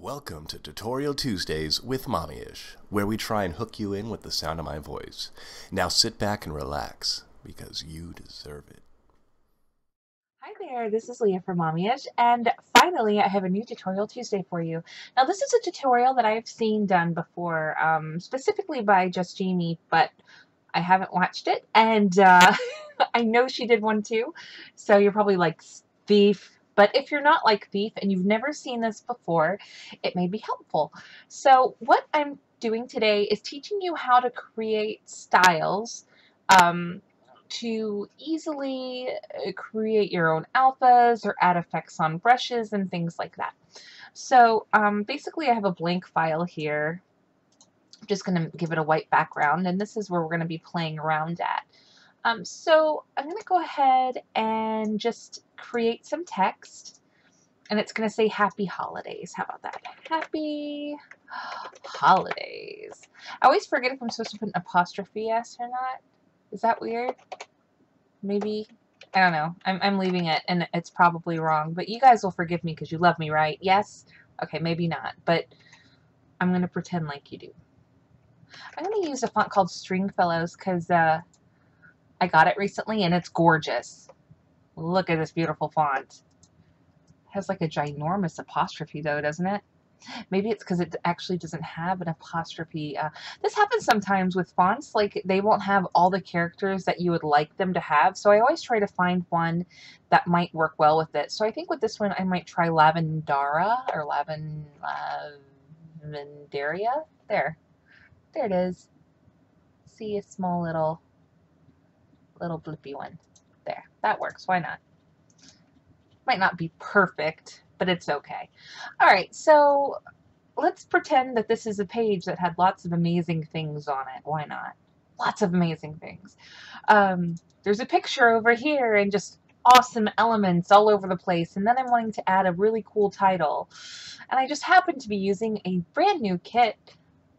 Welcome to Tutorial Tuesdays with Mommyish, where we try and hook you in with the sound of my voice. Now sit back and relax, because you deserve it. Hi there, this is Leah from Mommyish, and finally I have a new Tutorial Tuesday for you. Now this is a tutorial that I've seen done before, specifically by Just Jamie, but I haven't watched it, and I know she did one too, so you're probably like, Thief. But if you're not like Thief and you've never seen this before, it may be helpful. So what I'm doing today is teaching you how to create styles to easily create your own alphas or add effects on brushes and things like that. So basically I have a blank file here. I'm just going to give it a white background, and this is where we're going to be playing around at. So I'm going to go ahead and just create some text, and it's going to say Happy Holidays. How about that? Happy Holidays. I always forget if I'm supposed to put an apostrophe S or not. Is that weird? Maybe. I don't know. I'm leaving it, and it's probably wrong, but you guys will forgive me because you love me, right? Yes? Okay, maybe not, but I'm going to pretend like you do. I'm going to use a font called Stringfellows because I got it recently, and it's gorgeous. Look at this beautiful font. It has like a ginormous apostrophe, though, doesn't it? Maybe it's because it actually doesn't have an apostrophe. This happens sometimes with fonts, like they won't have all the characters that you would like them to have, so I always try to find one that might work well with it. So I think with this one I might try Lavendara or Lavendaria. There it is. See, a small little blippy one. There, that works. Why not? Might not be perfect, but it's okay. All right, so let's pretend that this is a page that had lots of amazing things on it. Why not? Lots of amazing things. There's a picture over here and just awesome elements all over the place, and then I'm wanting to add a really cool title. And I just happen to be using a brand new kit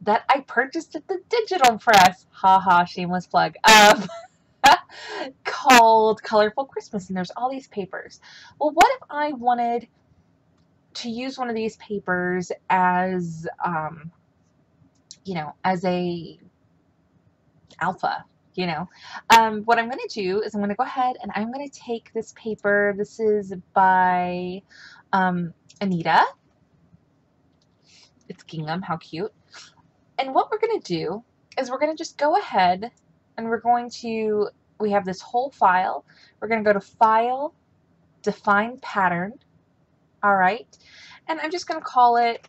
that I purchased at the digital press. Haha, shameless plug. Called Colorful Christmas, and there's all these papers. Well, what if I wanted to use one of these papers as, as a alpha, what I'm going to do is I'm going to go ahead and I'm going to take this paper. This is by Anita. It's gingham. How cute. And what we're going to do is we're going to just go ahead and we have this whole file. We're going to go to File, Define Pattern. All right. And I'm just going to call it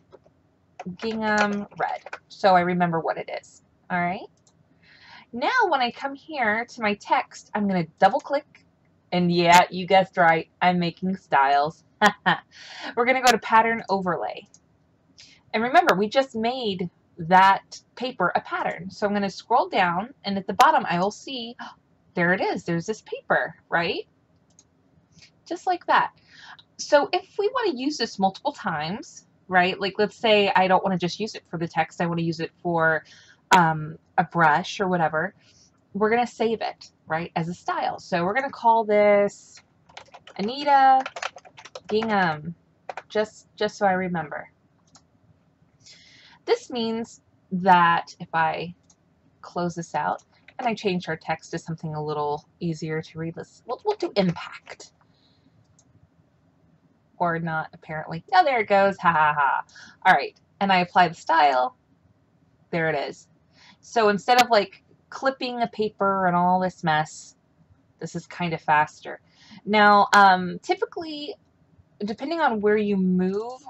gingham red, so I remember what it is. All right. Now when I come here to my text, I'm going to double click, and yeah, you guessed right, I'm making styles. We're going to go to Pattern Overlay. And remember, we just made that paper a pattern. So I'm going to scroll down, and at the bottom I will see, there it is. There's this paper, right? Just like that. So if we want to use this multiple times, right? Like let's say I don't want to just use it for the text. I want to use it for a brush or whatever. We're going to save it, right, as a style. So we're going to call this Anita Gingham, just so I remember. This means that if I close this out and I change our text to something a little easier to read, we'll do impact. Or not, apparently. Oh, there it goes. Ha ha ha. All right. And I apply the style. There it is. So instead of like clipping a paper and all this mess, this is kind of faster. Now, typically, depending on where you move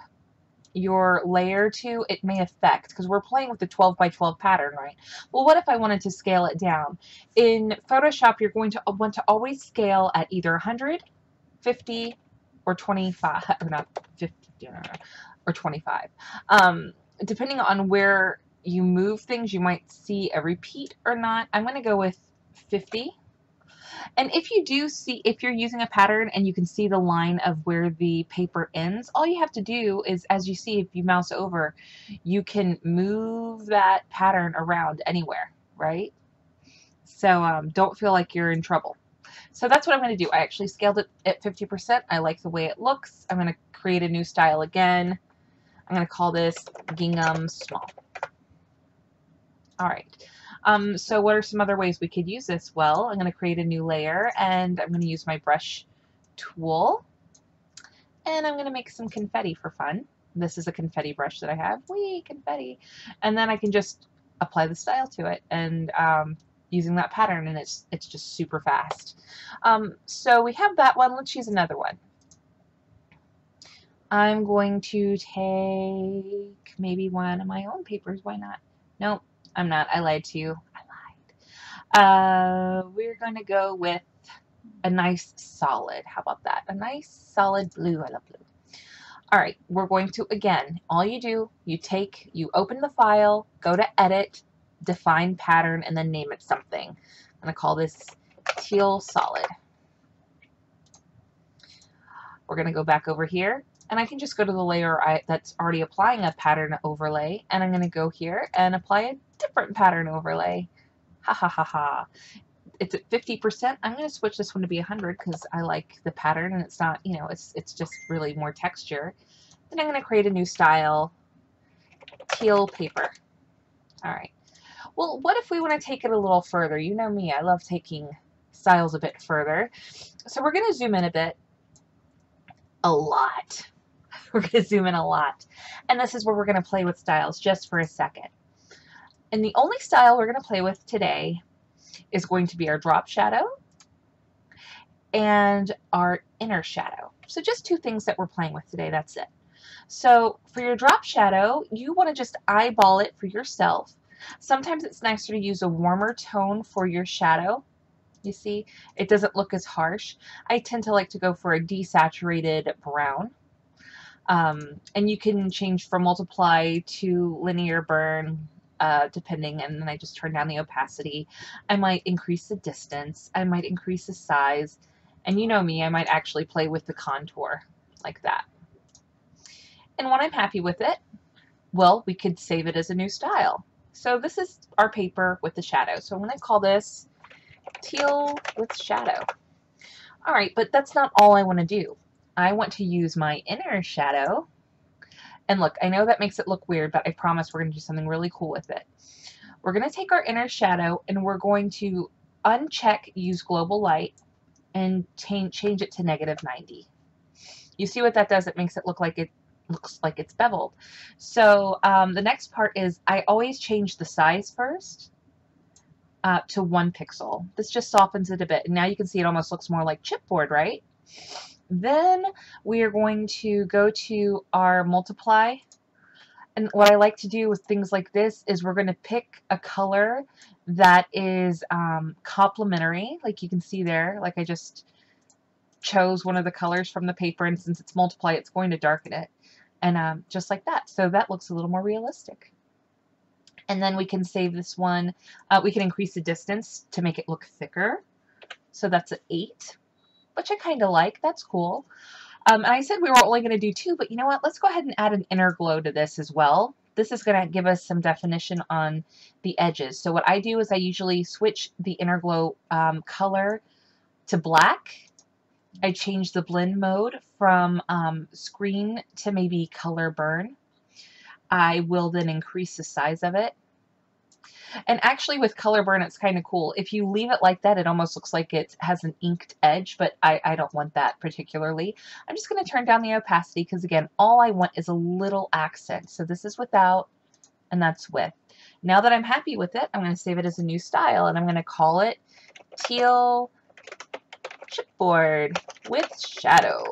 your layer to, it may affect, because we're playing with the 12 by 12 pattern, right? Well, what if I wanted to scale it down? In Photoshop, you're going to want to always scale at either 100, 50, or 25, or not 50, or 25. Depending on where you move things, you might see a repeat or not. I'm going to go with 50. And if you're using a pattern and you can see the line of where the paper ends, all you have to do is, as you see, if you mouse over, you can move that pattern around anywhere, right? So don't feel like you're in trouble. So that's what I'm going to do. I actually scaled it at 50%. I like the way it looks. I'm going to create a new style again. I'm going to call this Gingham Small. All right. So what are some other ways we could use this? Well, I'm going to create a new layer, and I'm going to use my brush tool, and I'm going to make some confetti for fun. This is a confetti brush that I have. Whee, confetti. And then I can just apply the style to it, and using that pattern, and it's just super fast. So we have that one. Let's use another one. I'm going to take maybe one of my own papers. Why not? Nope, I'm not. I lied to you. I lied. We're going to go with a nice solid. How about that? A nice solid blue. I love blue. All right, we're going to, again, all you do, you open the file, go to edit, define pattern, and then name it something. I'm going to call this teal solid. We're going to go back over here, and I can just go to the layer that's already applying a pattern overlay, and I'm going to go here and apply a different pattern overlay. Ha ha ha ha. It's at 50%. I'm going to switch this one to be 100 because I like the pattern, and it's not, you know, it's just really more texture. Then I'm going to create a new style, teal paper. All right. Well, what if we want to take it a little further? You know me, I love taking styles a bit further. So we're going to zoom in a bit. A lot. We're going to zoom in a lot. And this is where we're going to play with styles just for a second. And the only style we're going to play with today is going to be our drop shadow and our inner shadow. So just two things that we're playing with today, that's it. So for your drop shadow, you want to just eyeball it for yourself. Sometimes it's nicer to use a warmer tone for your shadow. You see, it doesn't look as harsh. I tend to like to go for a desaturated brown. And you can change from multiply to linear burn, depending, and then I just turn down the opacity. I might increase the distance. I might increase the size. And you know me, I might actually play with the contour like that. And when I'm happy with it, well, we could save it as a new style. So this is our paper with the shadow. So I'm going to call this teal with shadow. All right, but that's not all I want to do. I want to use my inner shadow. And look, I know that makes it look weird, but I promise we're going to do something really cool with it. We're going to take our inner shadow and we're going to uncheck use global light and change it to -90. You see what that does? It makes it look like it's beveled. So the next part is I always change the size first to 1 pixel. This just softens it a bit. And now you can see it almost looks more like chipboard, right? Then we are going to go to our multiply. And what I like to do with things like this is we're going to pick a color that is complementary. Like you can see there, like I just chose one of the colors from the paper, and since it's multiply, it's going to darken it. And just like that. So that looks a little more realistic. And then we can save this one. We can increase the distance to make it look thicker. So that's an 8, which I kind of like. That's cool. And I said we were only going to do 2, but you know what? Let's go ahead and add an inner glow to this as well. This is going to give us some definition on the edges. So what I do is I usually switch the inner glow color to black. I change the blend mode from screen to maybe color burn. I will then increase the size of it. And actually with color burn, it's kind of cool. If you leave it like that, it almost looks like it has an inked edge, but I don't want that particularly. I'm just going to turn down the opacity because, again, all I want is a little accent. So this is without, and that's with. Now that I'm happy with it, I'm going to save it as a new style, and I'm going to call it Teal Chipboard with Shadow.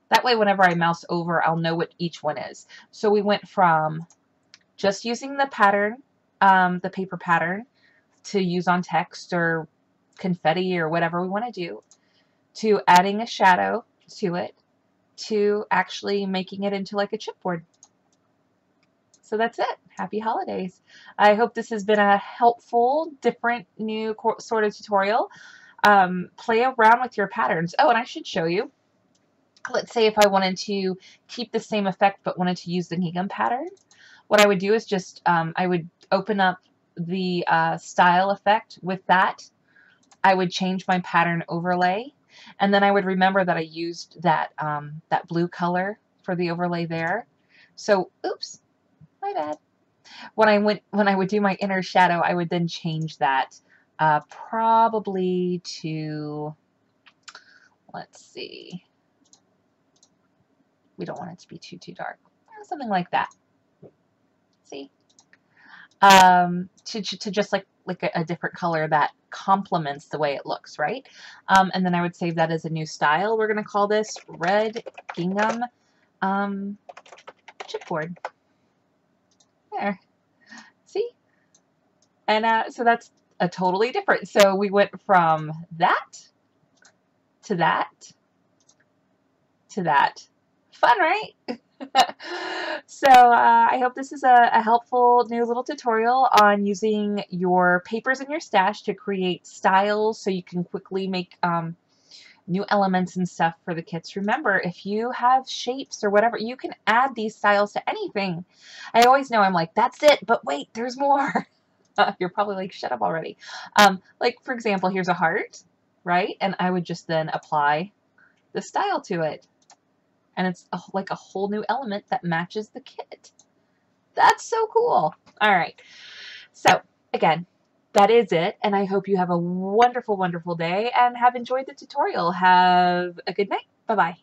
That way, whenever I mouse over, I'll know what each one is. So we went from just using the pattern, the paper pattern, to use on text or confetti or whatever we want to do, to adding a shadow to it, to actually making it into like a chipboard. So that's it. Happy holidays. I hope this has been a helpful, different, new sort of tutorial. Play around with your patterns. Oh, and I should show you. Let's say if I wanted to keep the same effect but wanted to use the Gingham pattern, what I would do is just, I would open up the style effect with that. I would change my pattern overlay, and then I would remember that I used that, that blue color for the overlay there. So, oops, my bad. When I would do my inner shadow, I would then change that probably to, let's see, we don't want it to be too dark. Something like that. See? To just like a different color that complements the way it looks, right? And then I would save that as a new style. We're going to call this Red Gingham Chipboard. There. See? And so that's a totally different. So we went from that to that to that. Fun, right? So I hope this is a helpful new little tutorial on using your papers in your stash to create styles so you can quickly make new elements and stuff for the kits. Remember, if you have shapes or whatever, you can add these styles to anything. I always know I'm like, that's it, but wait, there's more. You're probably like, shut up already. Like, for example, here's a heart, right? And I would just then apply the style to it. And it's like a whole new element that matches the kit. That's so cool. All right. So, again, that is it. And I hope you have a wonderful, wonderful day and have enjoyed the tutorial. Have a good night. Bye-bye.